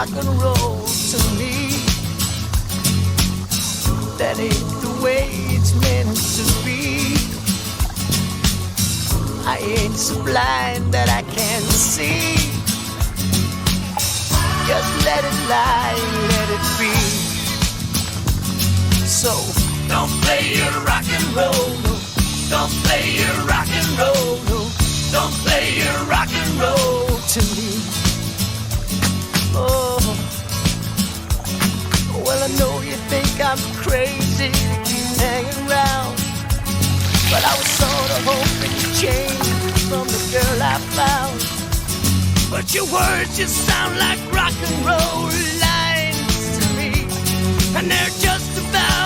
rock and roll to me. That ain't the way it's meant to be. I ain't so blind that I can't see. Just let it lie, let it be. So don't play your rock and roll, no. Don't play your rock and roll, no. Don't play your rock and roll to me. Oh, well, I know you think I'm crazy to keep hanging around, but I was sort of hoping to change from the girl I found. But your words just sound like rock and roll lines to me, and they're just about